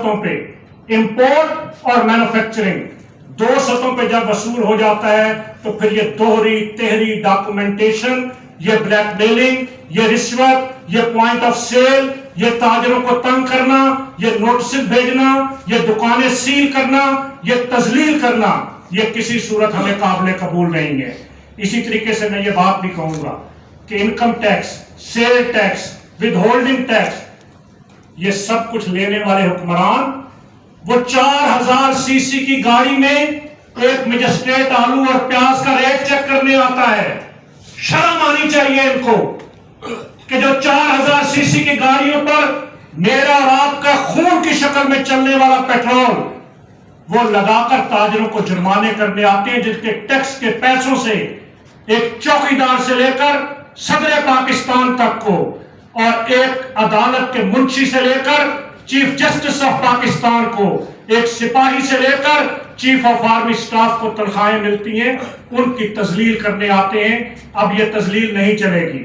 سطحوں پہ، امپورٹ اور مینوفیکچرنگ، دو سطحوں پہ جب وصول ہو جاتا ہے تو پھر یہ دوہری تہری ڈاکومنٹیشن، یہ بلیک میلنگ، یہ رشوت، یہ پوائنٹ آف سیل، یہ تاجروں کو تنگ کرنا، یہ نوٹسز بھیجنا، یہ دکانیں سیل کرنا، یہ تذلیل کرنا، یہ کسی صورت ہمیں قابل قبول نہیں ہے۔ اسی طریقے سے میں یہ بات بھی کہوں گا کہ income tax, sale tax, withholding tax, یہ سب کچھ لینے والے حکمران وہ 4000 سی سی کی گاڑی میں ایک مجسٹریٹ آلو اور پیاز کا ریٹ چیک کرنے آتا ہے۔ شرم آنی چاہیے ان کو کہ جو 4000 سی سی کی گاڑیوں پر میرا اور آپ کا خون کی شکل میں چلنے والا پیٹرول وہ لگا کر تاجروں کو جرمانے کرنے آتے ہیں، جن کے ٹیکس کے پیسوں سے ایک چوکیدار سے لے کر صدر پاکستان تک کو اور ایک عدالت کے منشی سے لے کر چیف جسٹس آف پاکستان کو، ایک سپاہی سے لے کر چیف آف آرمی سٹاف کو تنخواہیں ملتی ہیں، ان کی تذلیل کرنے آتے ہیں۔ اب یہ تذلیل نہیں چلے گی۔